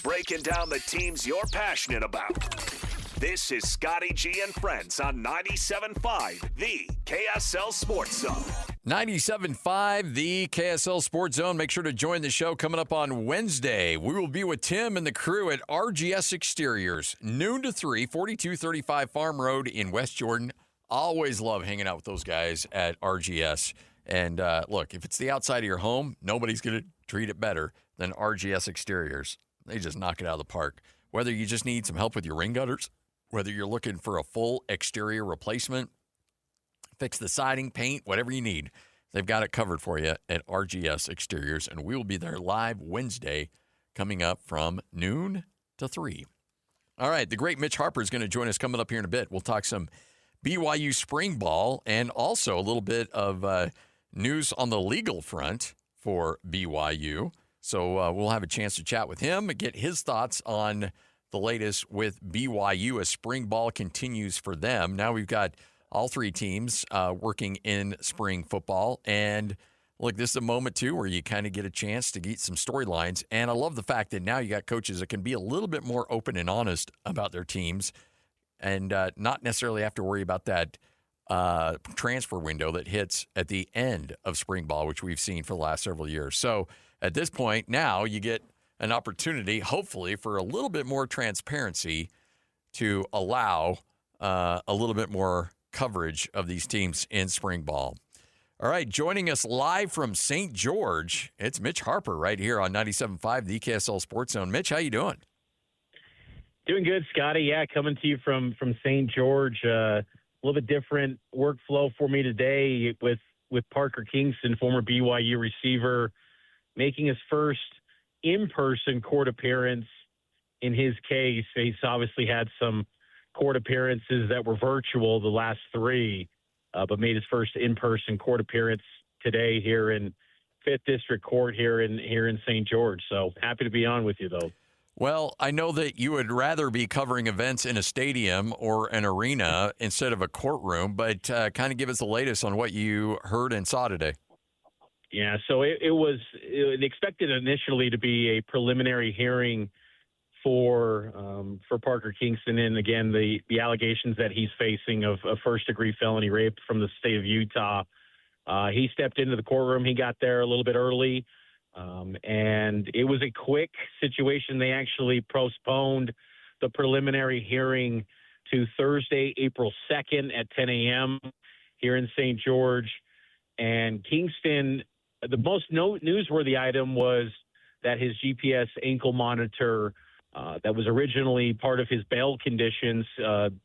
breaking down the teams you're passionate about. This is Scotty G and Friends on 97.5, the KSL Sports Zone. 97.5, the KSL Sports Zone. Make sure to join the show coming up on Wednesday. We will be with Tim and the crew at RGS Exteriors, noon to 3, 4235 Farm Road in West Jordan. Always love hanging out with those guys at RGS. And look, if it's the outside of your home, nobody's going to treat it better than RGS Exteriors. They just knock it out of the park. Whether you just need some help with your ring gutters, whether you're looking for a full exterior replacement, fix the siding, paint, whatever you need, they've got it covered for you at RGS Exteriors. And we will be there live Wednesday coming up from noon to 3. All right, the great Mitch Harper is going to join us coming up here in a bit. We'll talk some BYU spring ball and also a little bit of news on the legal front for BYU. So we'll have a chance to chat with him and get his thoughts on the latest with BYU as spring ball continues for them. Now we've got all three teams working in spring football. And look, this is a moment, too, where you kind of get a chance to get some storylines. And I love the fact that now you got coaches that can be a little bit more open and honest about their teams and not necessarily have to worry about that transfer window that hits at the end of spring ball, which we've seen for the last several years. So at this point, now you get an opportunity, hopefully, for a little bit more transparency to allow a little bit more coverage of these teams in spring ball. All right, joining us live from St. George, it's Mitch Harper right here on 97.5, the KSL Sports Zone. Mitch, how you doing? Doing good, Scotty. Yeah, coming to you from St. George. A little bit different workflow for me today with Parker Kingston, former BYU receiver, making his first in-person court appearance. In his case, he's obviously had some court appearances that were virtual the last three, but made his first in-person court appearance today here in 5th District Court here in St. George. So happy to be on with you, though. Well, I know that you would rather be covering events in a stadium or an arena instead of a courtroom, but kind of give us the latest on what you heard and saw today. Yeah, so it was expected initially to be a preliminary hearing for Parker Kingston, and again the allegations that he's facing of first-degree felony rape from the state of Utah. He stepped into the courtroom. He got there a little bit early. And it was a quick situation. They actually postponed the preliminary hearing to Thursday, April 2nd at 10 a.m. here in St. George. And Kingston, the most newsworthy item was that his GPS ankle monitor that was originally part of his bail conditions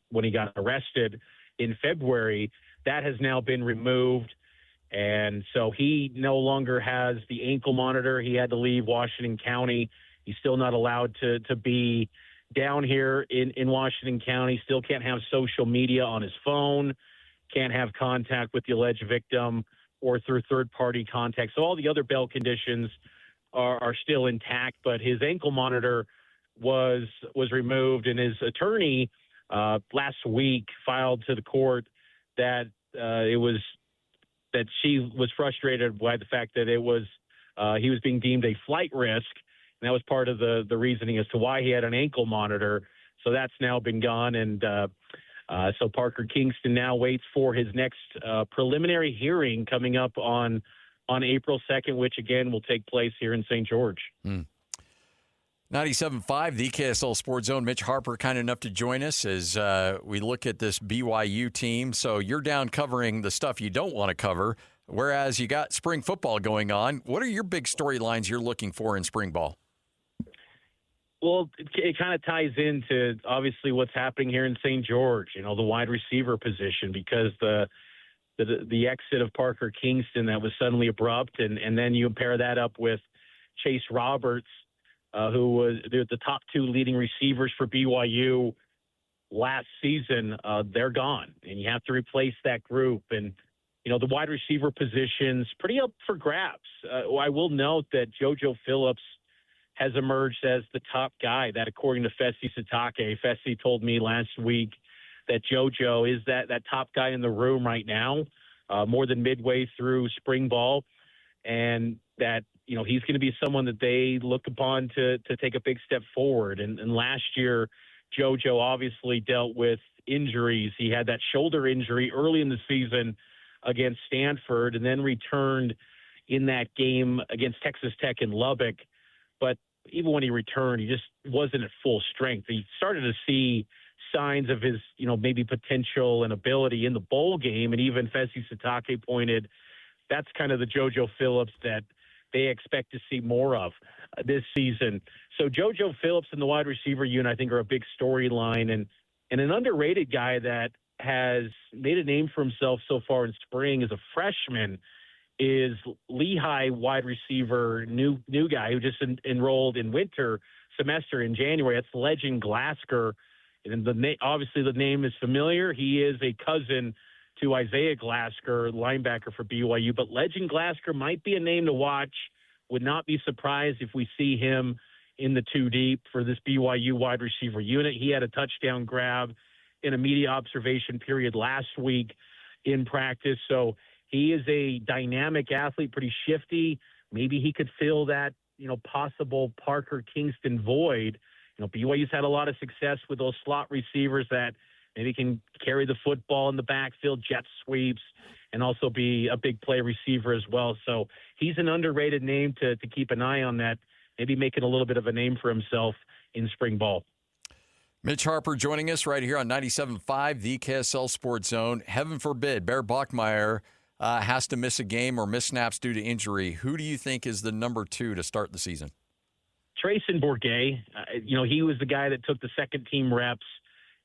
when he got arrested in February, that has now been removed. And so he no longer has the ankle monitor. He had to leave Washington County. He's still not allowed to be down here in Washington County, still can't have social media on his phone, can't have contact with the alleged victim or through third-party contact. So all the other bail conditions are still intact, but his ankle monitor was removed. And his attorney last week filed to the court that that she was frustrated by the fact that it was he was being deemed a flight risk, and that was part of the reasoning as to why he had an ankle monitor. So that's now been gone, and so Parker Kingston now waits for his next preliminary hearing coming up on April 2nd, which again will take place here in St. George. 97.5, the KSL Sports Zone. Mitch Harper, kind enough to join us as we look at this BYU team. So you're down covering the stuff you don't want to cover, whereas you got spring football going on. What are your big storylines you're looking for in spring ball? Well, it kind of ties into obviously what's happening here in St. George, the wide receiver position, because the exit of Parker Kingston that was suddenly abrupt, and then you pair that up with Chase Roberts, who was the top two leading receivers for BYU last season. They're gone, and you have to replace that group. And, the wide receiver position's pretty up for grabs. I will note that JoJo Phillips has emerged as the top guy, that according to Fesi Satake. Fesi told me last week that JoJo is that top guy in the room right now, more than midway through spring ball, and that he's going to be someone that they look upon to take a big step forward. And last year, JoJo obviously dealt with injuries. He had that shoulder injury early in the season against Stanford and then returned in that game against Texas Tech in Lubbock. But even when he returned, he just wasn't at full strength. He started to see signs of his, maybe potential and ability in the bowl game. And even Fesi Satake pointed, that's kind of the JoJo Phillips that they expect to see more of this season. So JoJo Phillips and the wide receiver unit, I think, are a big storyline. And an underrated guy that has made a name for himself so far in spring as a freshman is Lehigh wide receiver, new guy who just enrolled in winter semester in January. That's Legend Glasgow. And obviously the name is familiar. He is a cousin to Isaiah Glasgow, linebacker for BYU. But Legend Glasgow might be a name to watch. Would not be surprised if we see him in the two deep for this BYU wide receiver unit. He had a touchdown grab in a media observation period last week in practice. So he is a dynamic athlete, pretty shifty. Maybe he could fill that, possible Parker Kingston void. BYU's had a lot of success with those slot receivers that maybe can carry the football in the backfield, jet sweeps, and also be a big play receiver as well. So he's an underrated name to keep an eye on, that maybe making a little bit of a name for himself in spring ball. Mitch Harper joining us right here on 97.5, the KSL Sports Zone. Heaven forbid Bear Bachmeier has to miss a game or miss snaps due to injury. Who do you think is the number 2 to start the season? Trayson Bourget. He was the guy that took the second team reps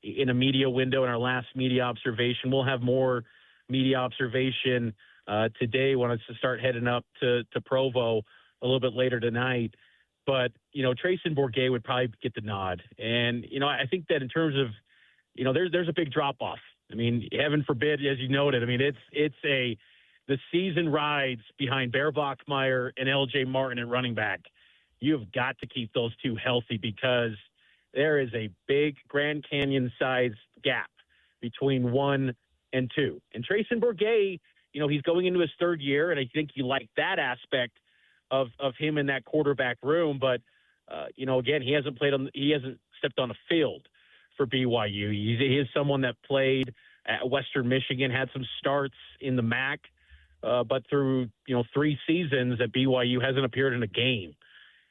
in a media window in our last media observation. We'll have more media observation today when it's to start heading up to Provo a little bit later tonight. But, Trayson Bourget would probably get the nod. And, I think that in terms of, there's a big drop-off. I mean, heaven forbid, as you noted, the season rides behind Bear Bachmeier and LJ Martin at running back. You've got to keep those two healthy because there is a big Grand Canyon-sized gap between 1 and 2. And Trayson Bourget, he's going into his third year, and I think you like that aspect of him in that quarterback room. But, again, he hasn't stepped on a field for BYU. He is someone that played at Western Michigan, had some starts in the MAC, but through, 3 seasons at BYU hasn't appeared in a game.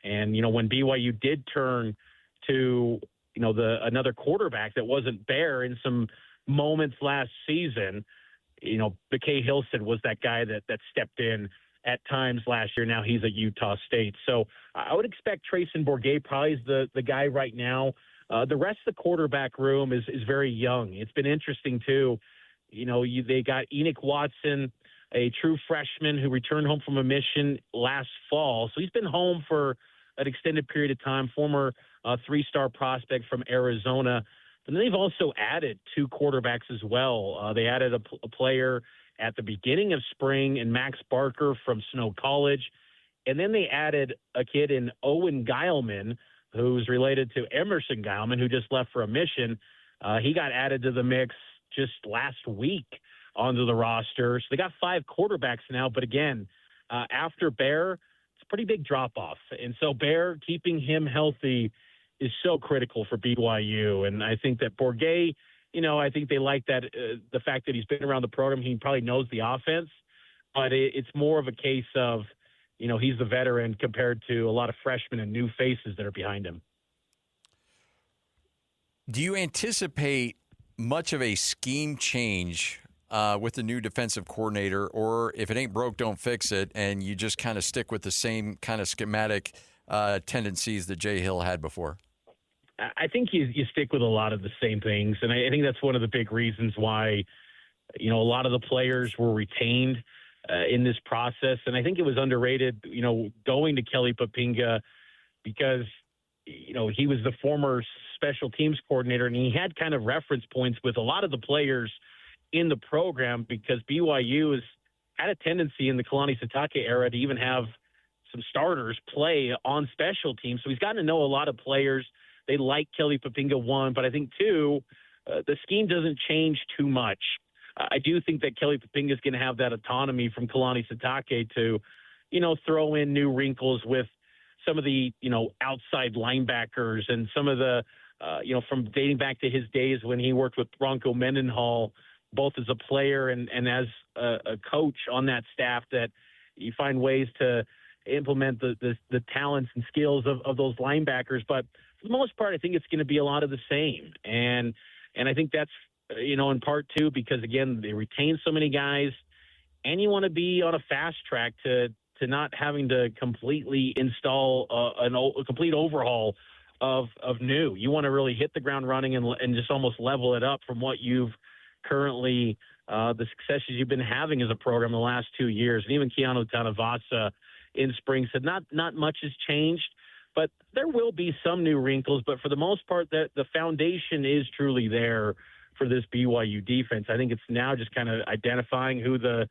And, when BYU did turn to, another quarterback that wasn't Bear in some moments last season, BK Hilson was that guy that stepped in at times last year. Now he's at Utah State. So I would expect Trayson Bourget probably is the guy right now. The rest of the quarterback room is very young. It's been interesting, too. They got Enoch Watson, a true freshman who returned home from a mission last fall. So he's been home for an extended period of time, former 3-star prospect from Arizona. And they've also added 2 quarterbacks as well. They added a player at the beginning of spring in Max Barker from Snow College. And then they added a kid in Owen Geilman, who's related to Emerson Geilman, who just left for a mission. He got added to the mix just last week onto the roster. So they got 5 quarterbacks now. But again, after Bear, it's a pretty big drop-off. And so Bear, keeping him healthy is so critical for BYU. And I think that Bourget, I think they like that, the fact that he's been around the program. He probably knows the offense. But it's more of a case of, he's the veteran compared to a lot of freshmen and new faces that are behind him. Do you anticipate much of a scheme change with the new defensive coordinator, or if it ain't broke, don't fix it, and you just kind of stick with the same kind of schematic tendencies that Jay Hill had before? I think you stick with a lot of the same things, and I think that's one of the big reasons why, a lot of the players were retained in this process. And I think it was underrated, going to Kelly Papinga because, he was the former special teams coordinator, and he had kind of reference points with a lot of the players in the program because BYU has had a tendency in the Kalani Sitake era to even have some starters play on special teams. So he's gotten to know a lot of players. They like Kelly Papinga, 1, but I think 2, the scheme doesn't change too much. I do think that Kelly Papinga is going to have that autonomy from Kalani Sitake to, throw in new wrinkles with some of the, outside linebackers and some of the, from dating back to his days when he worked with Bronco Mendenhall, both as a player and as a coach on that staff, that you find ways to implement the talents and skills of those linebackers. But for the most part, I think it's going to be a lot of the same. And I think that's, in part too, because again, they retain so many guys, and you want to be on a fast track to not having to completely install a complete overhaul of new. You want to really hit the ground running and just almost level it up from what you've currently, the successes you've been having as a program the last 2 years. And even Keanu Tanavasa in spring said not much has changed, but there will be some new wrinkles. But for the most part, the foundation is truly there for this BYU defense. I think it's now just kind of identifying who the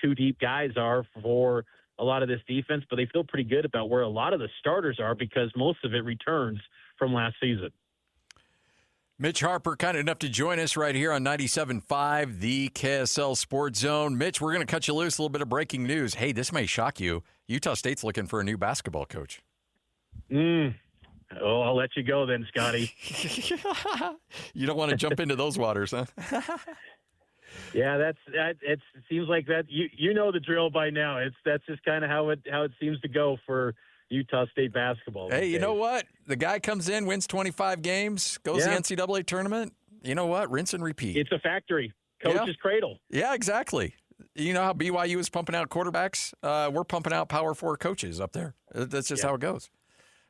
two deep guys are for a lot of this defense, but they feel pretty good about where a lot of the starters are because most of it returns from last season. Mitch Harper, kind enough to join us right here on 97.5, the KSL Sports Zone. Mitch, we're going to cut you loose. A little bit of breaking news. Hey, this may shock you. Utah State's looking for a new basketball coach. Oh, I'll let you go then, Scotty. You don't want to jump into those waters, huh? Yeah, it seems like that. You know the drill by now. That's just kind of how it seems to go for Utah State basketball. Hey, you know what? The guy comes in, wins 25 games, goes to the NCAA tournament. You know what? Rinse and repeat. It's a factory. Coach's cradle. Yeah, exactly. You know how BYU is pumping out quarterbacks? We're pumping out Power 4 coaches up there. That's just how it goes.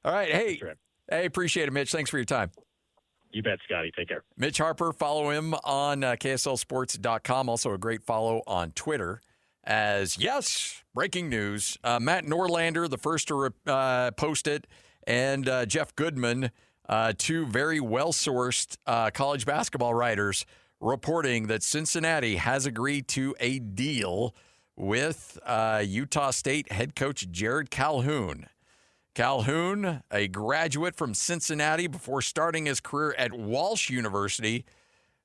All right. Hey, appreciate it, Mitch. Thanks for your time. You bet, Scotty. Take care. Mitch Harper, follow him on KSLSports.com. Also a great follow on Twitter. Breaking news. Matt Norlander, the first to post it, and Jeff Goodman, two very well-sourced college basketball writers, reporting that Cincinnati has agreed to a deal with Utah State head coach Jerrod Calhoun. Calhoun, a graduate from Cincinnati before starting his career at Walsh University,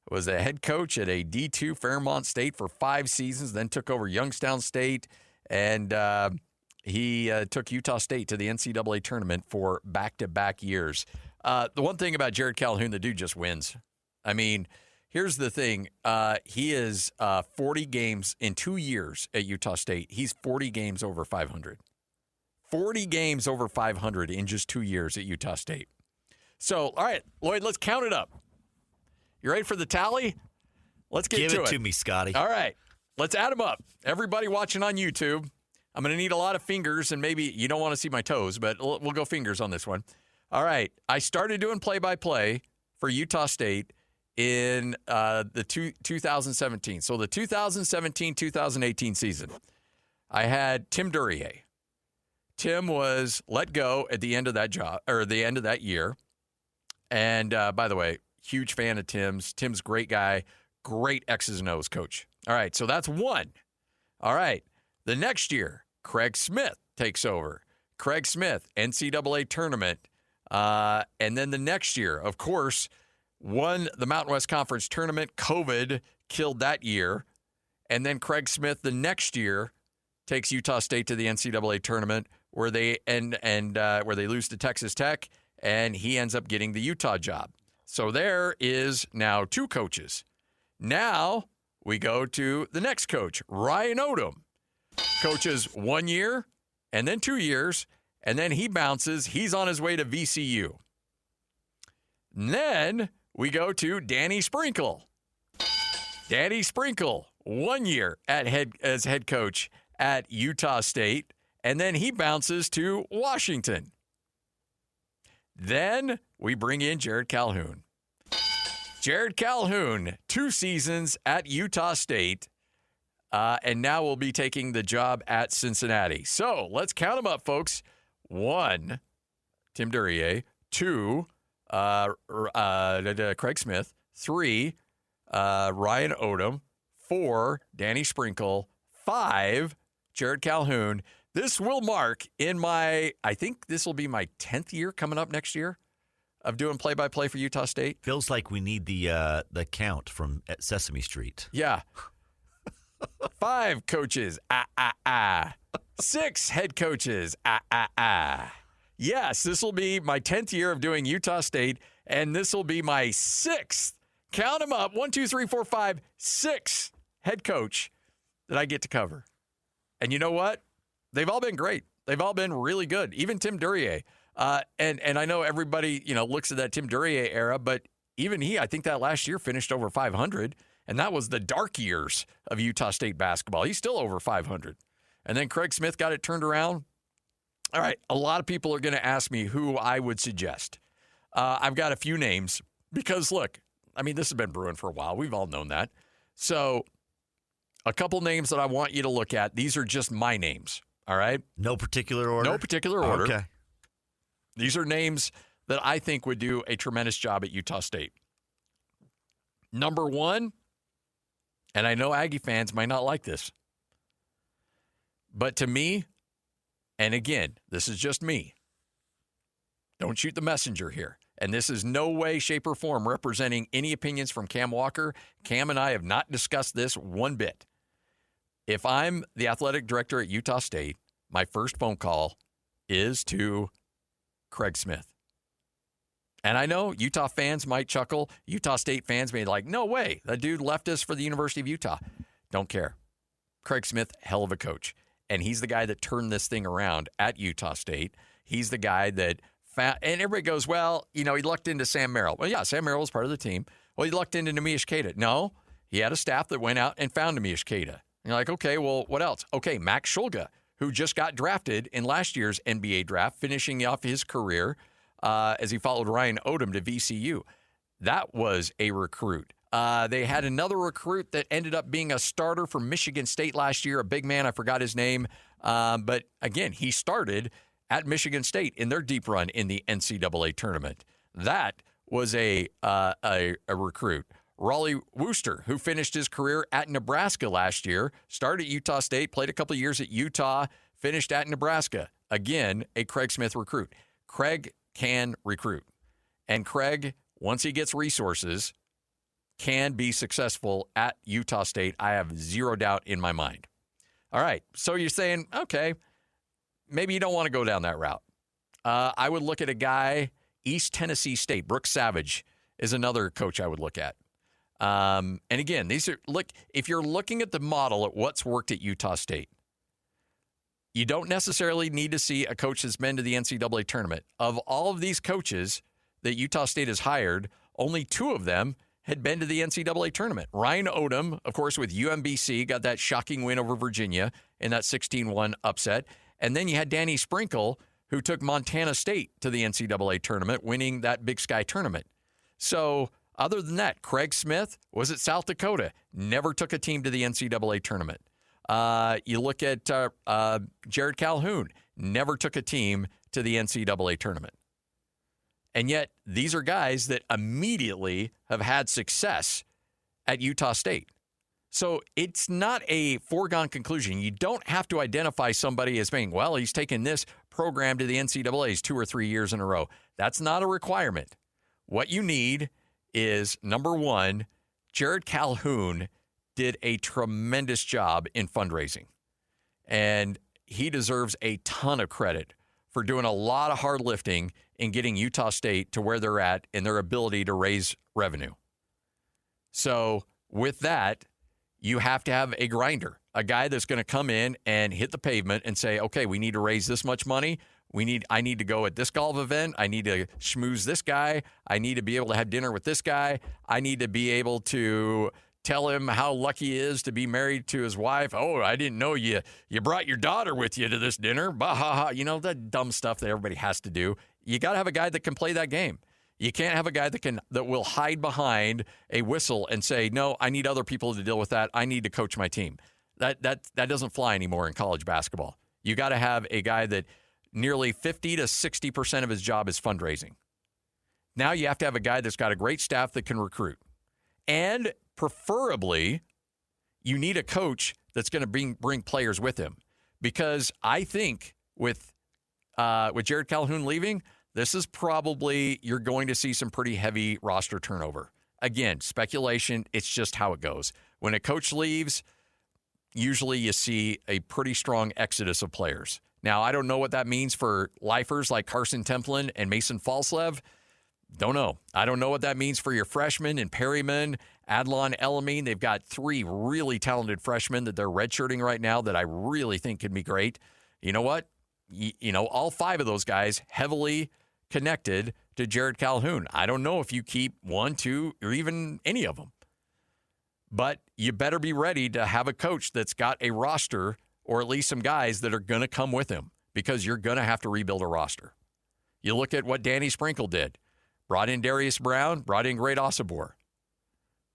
was a head coach at a D2 Fairmont State for 5 seasons, then took over Youngstown State, and he took Utah State to the NCAA tournament for back-to-back years. The one thing about Jerrod Calhoun, the dude just wins. I mean, here's the thing. He is 40 games in 2 years at Utah State. He's 40 games over 500. 40 games over 500 in just 2 years at Utah State. So, all right, Lloyd, let's count it up. You ready for the tally? Let's get to it. Give it to me, Scotty. All right, let's add them up. Everybody watching on YouTube, I'm going to need a lot of fingers, and maybe you don't want to see my toes, but we'll go fingers on this one. All right, I started doing play-by-play for Utah State in the 2017. So the 2017-2018 season, I had Tim Duryea. Tim was let go at the end of that job, or the end of that year. And by the way, huge fan of Tim's. Tim's great guy, great X's and O's coach. All right, so that's one. All right, the next year, Craig Smith takes over. Craig Smith, NCAA tournament. And then the next year, of course, won the Mountain West Conference tournament. COVID killed that year. And then Craig Smith the next year takes Utah State to the NCAA tournament, where they where they lose to Texas Tech, and he ends up getting the Utah job. So there is now 2 coaches. Now we go to the next coach, Ryan Odom. Coaches 1 year and then 2 years, and then he bounces. He's on his way to VCU. And then we go to Danny Sprinkle. Danny Sprinkle, 1 year as head coach at Utah State. And then he bounces to Washington. Then we bring in Jerrod Calhoun. Jerrod Calhoun, 2 seasons at Utah State, and now will be taking the job at Cincinnati. So let's count them up, folks. 1, Tim Duryea. 2, Craig Smith. 3, Ryan Odom. 4, Danny Sprinkle. 5, Jerrod Calhoun. This will mark I think this will be my 10th year coming up next year of doing play-by-play for Utah State. Feels like we need the count from Sesame Street. Yeah. 5 coaches. 6 head coaches. Yes, this will be my 10th year of doing Utah State, and this will be my 6th. Count them up. 1, 2, 3, 4, 5, 6 head coach that I get to cover. And you know what? They've all been great. They've all been really good. Even Tim Duryea. And I know everybody, looks at that Tim Duryea era, but even he, I think that last year finished over 500, and that was the dark years of Utah State basketball. He's still over 500. And then Craig Smith got it turned around. All right, a lot of people are going to ask me who I would suggest. I've got a few names because, look, this has been brewing for a while. We've all known that. So a couple names that I want you to look at. These are just my names, all right? No particular order? No particular order. Okay. These are names that I think would do a tremendous job at Utah State. Number 1, and I know Aggie fans might not like this, but to me, and again, this is just me, don't shoot the messenger here, and this is no way, shape, or form representing any opinions from Cam Walker. Cam and I have not discussed this one bit. If I'm the athletic director at Utah State, my first phone call is to Craig Smith. And I know Utah fans might chuckle. Utah State fans may be like, no way, that dude left us for the University of Utah. Don't care. Craig Smith, hell of a coach. And he's the guy that turned this thing around at Utah State. He's the guy that found, and everybody goes, well, he lucked into Sam Merrill. Well, yeah, Sam Merrill was part of the team. Well, he lucked into Neemias Queta. No, he had a staff that went out and found Neemias Queta. And you're like, okay, well, what else? Okay, Max Shulga, who just got drafted in last year's NBA draft, finishing off his career as he followed Ryan Odom to VCU. That was a recruit. They had another recruit that ended up being a starter for Michigan State last year, a big man. I forgot his name. But again, he started at Michigan State in their deep run in the NCAA tournament. That was a recruit. Raleigh Wooster, who finished his career at Nebraska last year, started at Utah State, played a couple of years at Utah, finished at Nebraska. Again, a Craig Smith recruit. Craig can recruit. And Craig, once he gets resources, can be successful at Utah State. I have zero doubt in my mind. All right, so you're saying, okay, maybe you don't want to go down that route. I would look at a guy, East Tennessee State. Brooks Savage is another coach I would look at. And again, if you're looking at the model at what's worked at Utah State, you don't necessarily need to see a coach that's been to the NCAA tournament. Of all of these coaches that Utah State has hired, only 2 of them had been to the NCAA tournament. Ryan Odom, of course, with UMBC, got that shocking win over Virginia in that 16-1 upset. And then you had Danny Sprinkle, who took Montana State to the NCAA tournament, winning that Big Sky tournament. So other than that, Craig Smith was at South Dakota, never took a team to the NCAA tournament. You look at Jerrod Calhoun, never took a team to the NCAA tournament. And yet, these are guys that immediately have had success at Utah State. So it's not a foregone conclusion. You don't have to identify somebody as being, well, he's taken this program to the NCAAs 2 or 3 years in a row. That's not a requirement. What you need is, number 1, Jerrod Calhoun did a tremendous job in fundraising. And he deserves a ton of credit for doing a lot of hard lifting in getting Utah State to where they're at and their ability to raise revenue. So with that, you have to have a grinder, a guy that's going to come in and hit the pavement and say, okay, we need to raise this much money. I need to go at this golf event. I need to schmooze this guy. I need to be able to have dinner with this guy. I need to be able to tell him how lucky he is to be married to his wife. Oh, I didn't know you brought your daughter with you to this dinner. Bah, ha, ha. That dumb stuff that everybody has to do. You got to have a guy that can play that game. You can't have a guy that will hide behind a whistle and say, no, I need other people to deal with that. I need to coach my team. That doesn't fly anymore in college basketball. You got to have a guy that nearly 50 to 60% of his job is fundraising. Now you have to have a guy that's got a great staff that can recruit. And preferably, you need a coach that's going to bring players with him. Because I think with Jerrod Calhoun leaving, this is probably, you're going to see some pretty heavy roster turnover. Again, speculation, it's just how it goes. When a coach leaves, usually you see a pretty strong exodus of players. Now, I don't know what that means for lifers like Carson Templin and Mason Falslev. Don't know. I don't know what that means for your freshmen and Perryman, Adlon Elamine. They've got 3 really talented freshmen that they're redshirting right now that I really think could be great. You know what? All 5 of those guys heavily connected to Jerrod Calhoun. I don't know if you keep 1, 2, or even any of them. But you better be ready to have a coach that's got a roster or at least some guys that are going to come with him because you're going to have to rebuild a roster. You look at what Danny Sprinkle did. Brought in Darius Brown, brought in Great Osibor.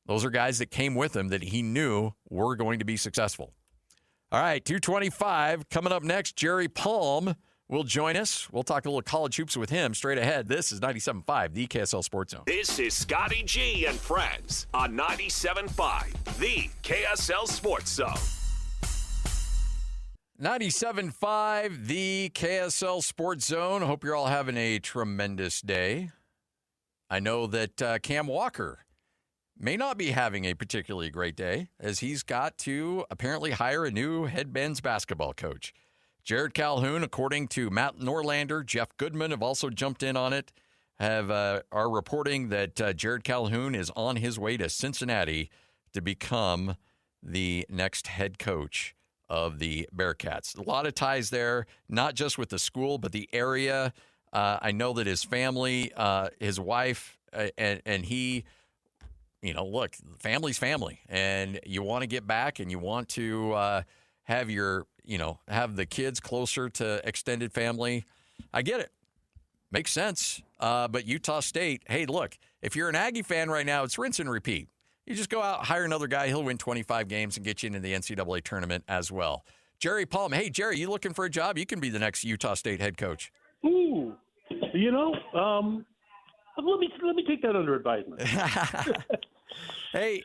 Those are guys that came with him that he knew were going to be successful. All right, 2:25. Coming up next, Jerry Palm will join us. We'll talk a little college hoops with him straight ahead. This is 97.5, the KSL Sports Zone. This is Scotty G and Friends on 97.5, the KSL Sports Zone. 97.5, the KSL Sports Zone. Hope you're all having a tremendous day. I know that Cam Walker may not be having a particularly great day as he's got to apparently hire a new head men's basketball coach. Jerrod Calhoun, according to Matt Norlander, Jeff Goodman have also jumped in on it, are reporting that Jerrod Calhoun is on his way to Cincinnati to become the next head coach of the Bearcats. A lot of ties there, not just with the school, but the area. I know that his family, his wife, and he, look, family's family. And you want to get back and you want to have have the kids closer to extended family. I get it. Makes sense. But Utah State, hey, look, if you're an Aggie fan right now, it's rinse and repeat. You just go out, hire another guy, he'll win 25 games and get you into the NCAA tournament as well. Jerry Palm, hey, Jerry, you looking for a job? You can be the next Utah State head coach. Ooh, let me take that under advisement. Hey,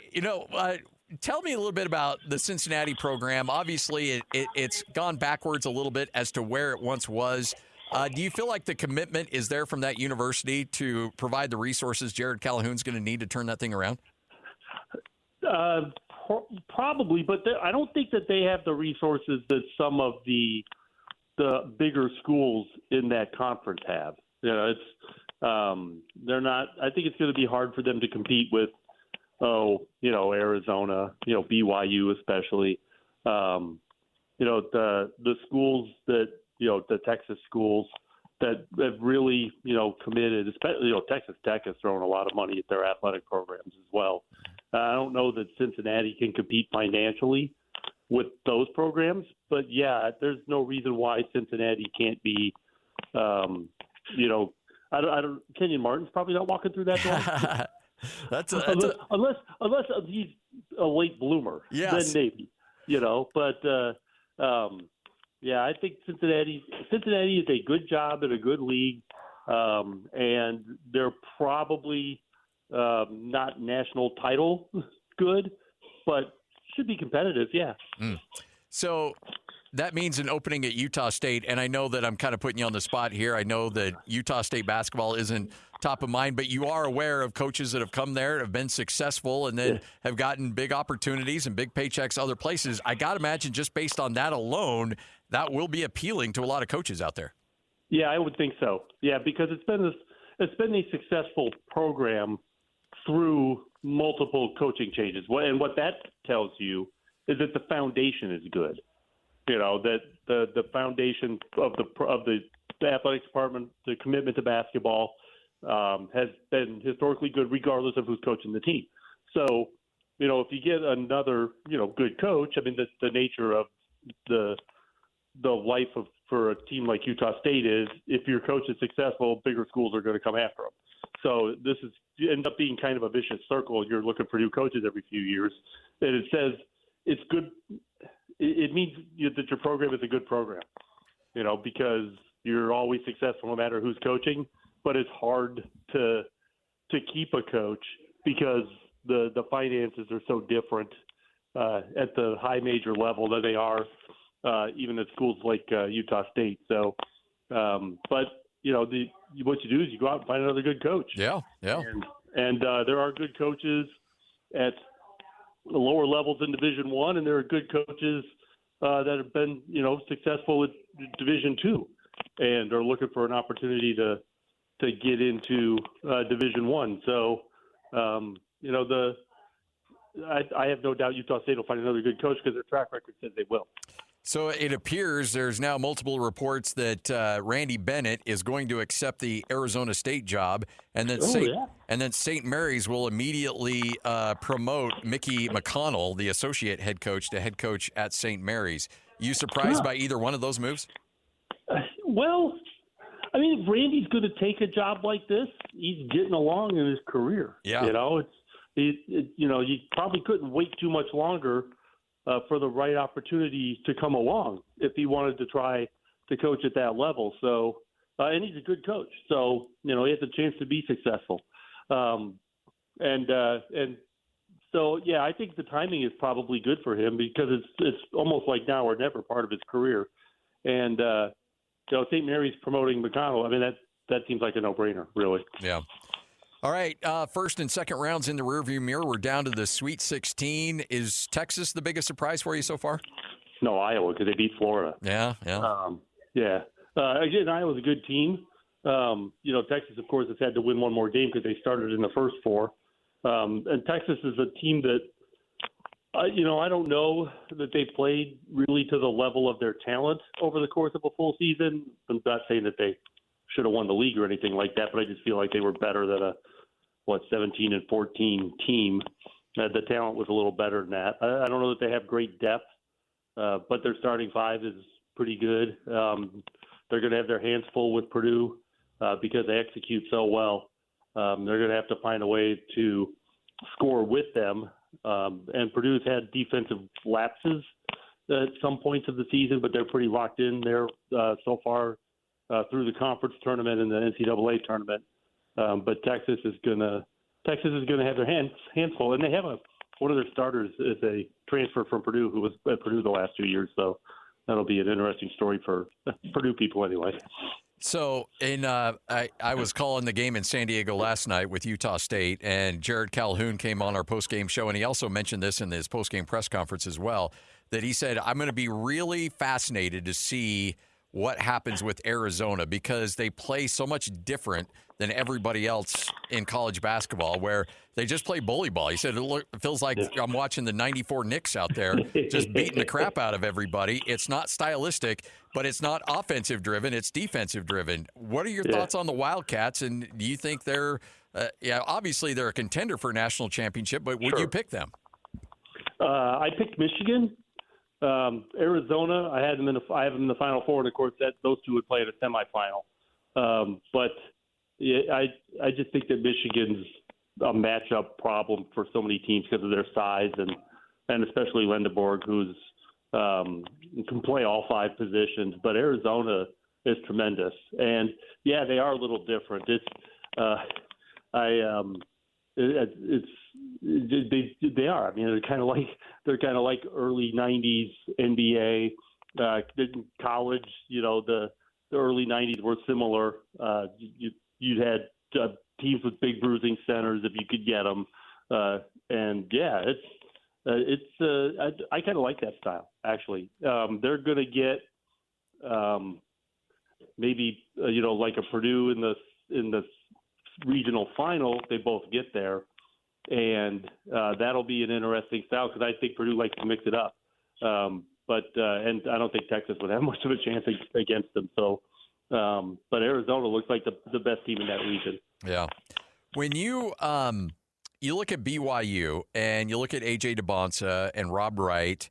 tell me a little bit about the Cincinnati program. Obviously, it's gone backwards a little bit as to where it once was. Do you feel like the commitment is there from that university to provide the resources Jerrod Calhoun's going to need to turn that thing around? Probably, but I don't think that they have the resources that some of the bigger schools in that conference have. They're not. I think it's going to be hard for them to compete with, Arizona, BYU especially. The schools that the Texas schools that have really committed, especially Texas Tech has thrown a lot of money at their athletic programs as well. I don't know that Cincinnati can compete financially with those programs, but yeah, there's no reason why Cincinnati can't be, Kenyon Martin's probably not walking through that door. Unless he's a late bloomer, yes. Then maybe, I think Cincinnati is a good job in a good league, and they're probably not national title good, but should be competitive, yeah. So that means an opening at Utah State, and I know that I'm kind of putting you on the spot here. I know that Utah State basketball isn't top of mind, but you are aware of coaches that have come there, have been successful, and then have gotten big opportunities and big paychecks other places. I got to imagine just based on that alone, that will be appealing to a lot of coaches out there. Yeah, I would think so. Yeah, because it's been a successful program through multiple coaching changes. And what that tells you is that the foundation is good. That the foundation of the athletics department, the commitment to basketball, has been historically good regardless of who's coaching the team. So, if you get another, good coach, I mean, the nature of the life for a team like Utah State is if your coach is successful, bigger schools are going to come after them. So this ends up being kind of a vicious circle. You're looking for new coaches every few years. And it says it's good. It means that your program is a good program, because you're always successful no matter who's coaching. But it's hard to keep a coach because the finances are so different at the high major level than they are even at schools like Utah State. So, what you do is you go out and find another good coach. Yeah. And there are good coaches at the lower levels in Division I, and there are good coaches that have been, successful at Division II and are looking for an opportunity to get into Division I. So, I have no doubt Utah State will find another good coach because their track record says they will. So it appears there's now multiple reports that Randy Bennett is going to accept the Arizona State job, and then St. Mary's will immediately promote Mickey McConnell, the associate head coach, to head coach at St. Mary's. You surprised by either one of those moves? Well, I mean, if Randy's going to take a job like this, he's getting along in his career. Yeah. You probably couldn't wait too much longer for the right opportunity to come along if he wanted to try to coach at that level. So, and he's a good coach. So, he has a chance to be successful. And so, yeah, I think the timing is probably good for him because it's almost like now or never part of his career. And, St. Mary's promoting McConnell. I mean, that seems like a no-brainer, really. Yeah. All right, first and second rounds in the rearview mirror. We're down to the Sweet 16. Is Texas the biggest surprise for you so far? No, Iowa, because they beat Florida. Yeah. Again, Iowa's a good team. Texas, of course, has had to win one more game because they started in the first four. And Texas is a team that, I don't know that they played really to the level of their talent over the course of a full season. I'm not saying that they should have won the league or anything like that, but I just feel like they were better than a 17-14 team. The talent was a little better than that. I don't know that they have great depth, but their starting five is pretty good. They're going to have their hands full with Purdue because they execute so well. They're going to have to find a way to score with them. And Purdue's had defensive lapses at some points of the season, but they're pretty locked in there so far through the conference tournament and the NCAA tournament. But Texas is going to have their hands full, and they have one of their starters is a transfer from Purdue who was at Purdue the last 2 years. So that'll be an interesting story for Purdue people anyway. So, I was calling the game in San Diego last night with Utah State, and Jerrod Calhoun came on our post-game show, and he also mentioned this in his post-game press conference as well, that he said, I'm going to be really fascinated to see what happens with Arizona because they play so much different than everybody else in college basketball where they just play bully ball. He said, it feels like I'm watching the 94 Knicks out there just beating the crap out of everybody. It's not stylistic, but it's not offensive driven. It's defensive driven. What are your thoughts on the Wildcats? And do you think they're, obviously they're a contender for a national championship, but would you pick them? I picked Michigan. Arizona, I have them in the Final Four, and of course those two would play in a semifinal. But I just think that Michigan's a matchup problem for so many teams because of their size and especially Lindeborg, who's can play all five positions. But Arizona is tremendous, and they are a little different. They are. I mean, they're kind of like early '90s NBA. College, the early '90s were similar. You'd had teams with big bruising centers if you could get them, I kind of like that style actually. They're going to get maybe like a Purdue in the regional final. They both get there. And that'll be an interesting style because I think Purdue likes to mix it up. But I don't think Texas would have much of a chance against them. So, but Arizona looks like the best team in that region. Yeah. When you look at BYU and you look at A.J. DeBonsa and Rob Wright,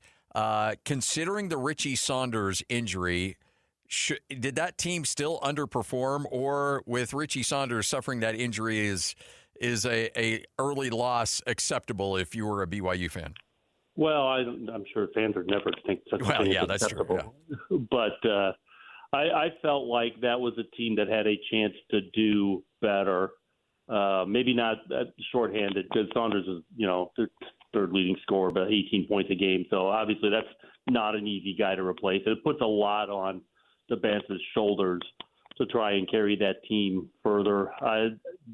considering the Richie Saunders injury, did that team still underperform, or with Richie Saunders suffering that injury is a early loss acceptable if you were a BYU fan? Well, I'm sure fans would never think such a thing is acceptable. That's true, yeah. But I felt like that was a team that had a chance to do better. Maybe not shorthanded because Saunders is, their third leading scorer, about 18 points a game. So obviously that's not an easy guy to replace. It puts a lot on DeBance's shoulders to try and carry that team further.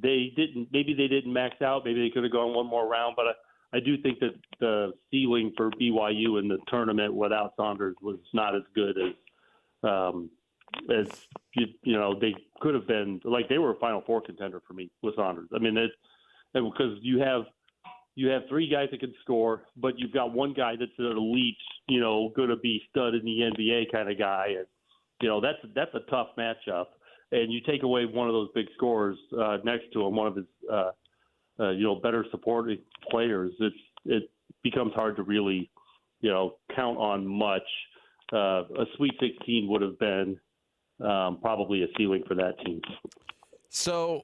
Maybe they didn't max out. Maybe they could have gone one more round, but I do think that the ceiling for BYU in the tournament without Saunders was not as good as they could have been. Like, they were a Final Four contender for me with Saunders. I mean, because you have three guys that can score, but you've got one guy that's an elite, going to be stud in the NBA kind of guy, and that's a tough matchup. And you take away one of those big scorers next to him, one of his better supporting players, it becomes hard to really count on much. A Sweet 16 would have been probably a ceiling for that team. So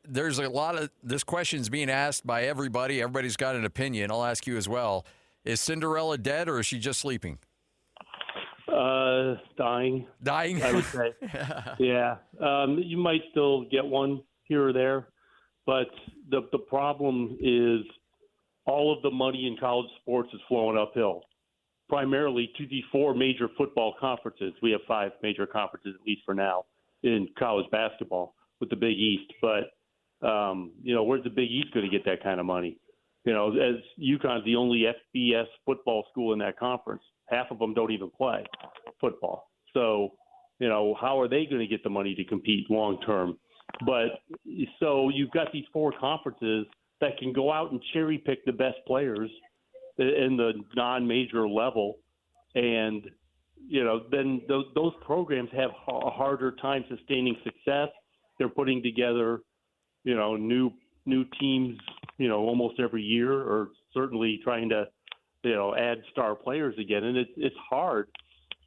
there's a lot of this question's being asked by everybody. Everybody's got an opinion. I'll ask you as well. Is Cinderella dead, or is she just sleeping? Dying. Dying? I would say. Yeah. You might still get one here or there, but the problem is all of the money in college sports is flowing uphill, primarily to the four major football conferences. We have five major conferences, at least for now, in college basketball with the Big East. But, where's the Big East going to get that kind of money? As UConn's the only FBS football school in that conference. Half of them don't even play football. So, how are they going to get the money to compete long term? But so you've got these four conferences that can go out and cherry pick the best players in the non-major level. And, then those programs have a harder time sustaining success. They're putting together, new teams, almost every year, or certainly trying to, add star players again. And it's hard.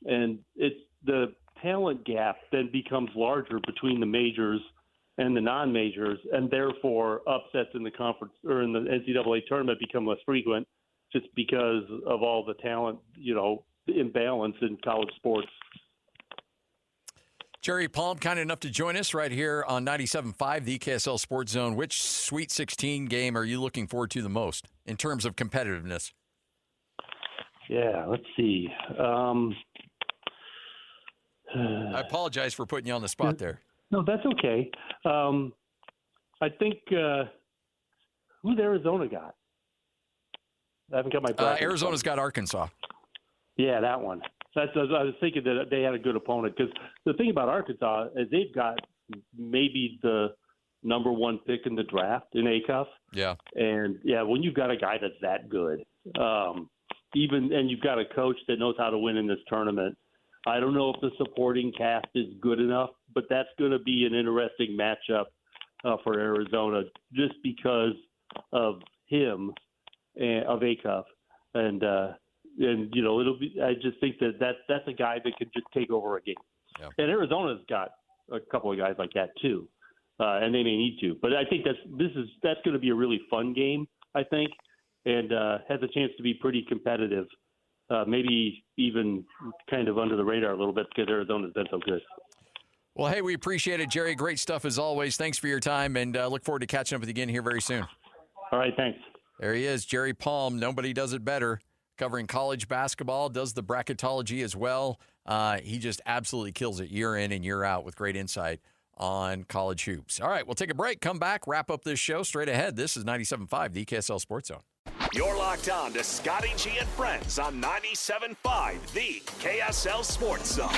And it's the talent gap then becomes larger between the majors and the non-majors, and therefore upsets in the conference or in the NCAA tournament become less frequent just because of all the talent, imbalance in college sports. Jerry Palm, kind enough to join us right here on 97.5, the KSL Sports Zone. Which Sweet 16 game are you looking forward to the most in terms of competitiveness? Yeah, let's see. I apologize for putting you on the spot there. No, that's okay. I think who's Arizona got? I haven't got my bracket. Arizona's got Arkansas. Yeah, that one. I was thinking that they had a good opponent, because the thing about Arkansas is they've got maybe the number one pick in the draft in Acuff. Yeah. And, when you've got a guy that's that good, and you've got a coach that knows how to win in this tournament, I don't know if the supporting cast is good enough, but that's going to be an interesting matchup for Arizona just because of him, of Acuff. And it'll be. I just think that's a guy that could just take over a game. Yeah. And Arizona's got a couple of guys like that too, and they may need to. But I think that's going to be a really fun game, I think, and has a chance to be pretty competitive. Maybe even kind of under the radar a little bit because Arizona's been so good. Well, hey, we appreciate it, Jerry. Great stuff as always. Thanks for your time, and look forward to catching up with you again here very soon. All right, thanks. There he is, Jerry Palm. Nobody does it better. Covering college basketball, does the bracketology as well. He just absolutely kills it year in and year out with great insight on college hoops. All right, we'll take a break, come back, wrap up this show straight ahead. This is 97.5, the KSL Sports Zone. You're locked on to Scotty G and Friends on 97.5, the KSL Sports Zone.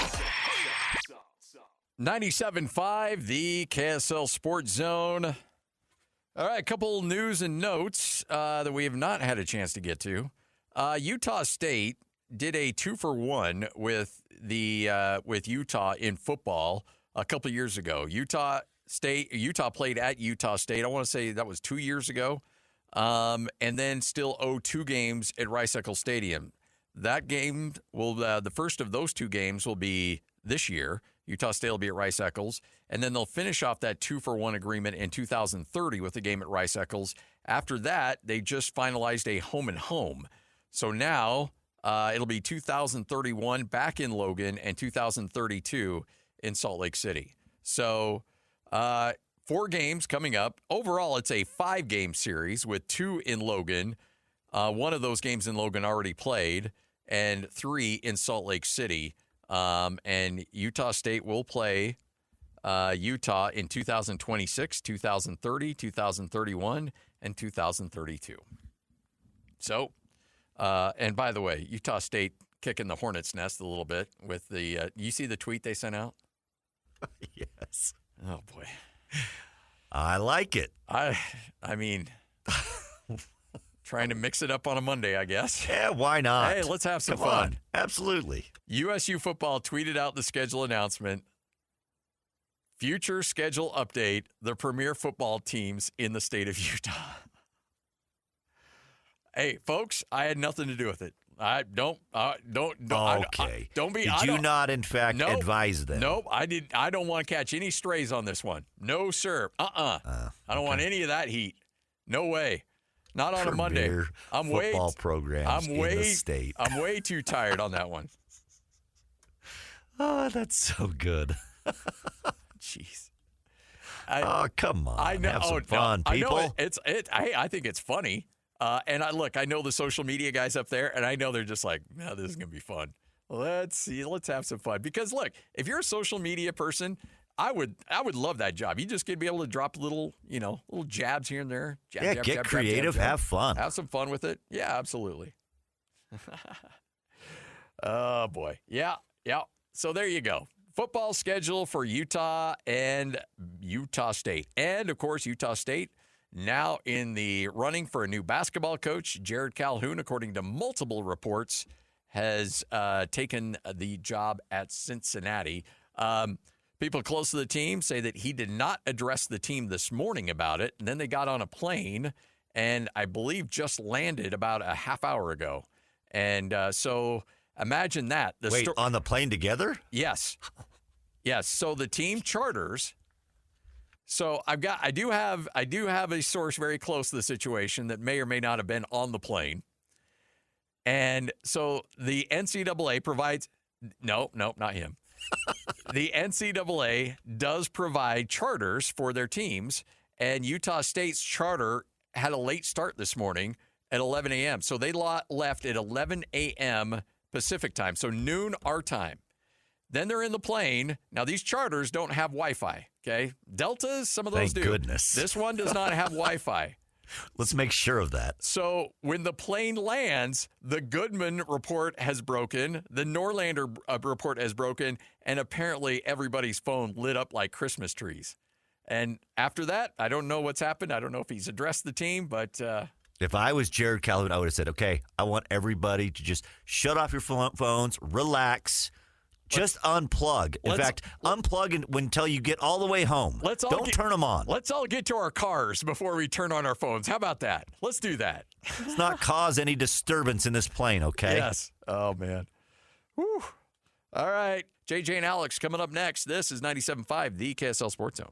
97.5, the KSL Sports Zone. All right, a couple news and notes that we have not had a chance to get to. Utah State did a 2-for-1 with Utah in football a couple years ago. Utah played at Utah State. I want to say that was 2 years ago, and then still owe 2 games at Rice-Eccles Stadium. That game will the first of those 2 games will be this year. Utah State will be at Rice-Eccles, and then they'll finish off that 2-for-1 agreement in 2030 with a game at Rice-Eccles. After that, they just finalized a home-and-home. So now it'll be 2031 back in Logan and 2032 in Salt Lake City. So 4 games coming up. Overall, it's a 5-game series with 2 in Logan. One of those games in Logan already played, and 3 in Salt Lake City. And Utah State will play Utah in 2026, 2030, 2031, and 2032. So, and by the way, Utah State kicking the hornet's nest a little bit with the. You see the tweet they sent out? Yes. Oh boy, I like it. I mean, trying to mix it up on a Monday, I guess. Yeah, why not? Hey, let's have some Come fun. on. Absolutely. USU football tweeted out the schedule announcement. Future schedule update, the premier football teams in the state of Utah. Hey, folks, I had nothing to do with it. Don't Okay. Don't be. Did you not, in fact, advise them? Nope. I don't want to catch any strays on this one. No, sir. I don't want any of that heat. No way. Not on a Monday. Football programs in the state. I'm way too tired on that one. Oh, that's so good. Jeez. Come on. I know. Have some fun, people. I know I think it's funny. And I know the social media guys up there, and I know they're just like, no, this is going to be fun. Let's see. Let's have some fun. Because, look, if you're a social media person, I would love that job. You just get to be able to drop little jabs here and there. Get creative. Have fun. Have some fun with it. Yeah, absolutely. Oh, boy. Yeah. So there you go. Football schedule for Utah and Utah State. And, of course, Utah State now in the running for a new basketball coach. Jerrod Calhoun, according to multiple reports, has taken the job at Cincinnati. People close to the team say that he did not address the team this morning about it. And then they got on a plane and I believe just landed about a half hour ago. And so imagine that. Wait, on the plane together? Yes. So the team charters. So I do have a source very close to the situation that may or may not have been on the plane. And so the NCAA provides no, not him. The NCAA does provide charters for their teams, and Utah State's charter had a late start this morning at 11 a.m. So they left at 11 a.m. Pacific time, so noon our time. Then they're in the plane. Now, these charters don't have Wi-Fi, okay? Deltas, some of those do. Thank goodness. This one does not have Wi-Fi. Let's make sure of that. So when the plane lands, the Goodman report has broken, the Norlander report has broken, and apparently everybody's phone lit up like Christmas trees. And after that, I don't know what's happened. I don't know if he's addressed the team, but... If I was Jerrod Calhoun, I would have said, okay, I want everybody to just shut off your phones, relax, just unplug. In fact, unplug until you get all the way home. Don't turn them on. Let's all get to our cars before we turn on our phones. How about that? Let's do that. Let's not cause any disturbance in this plane, okay? Yes. Oh, man. Whew. All right. JJ and Alex coming up next. This is 97.5, the KSL Sports Zone.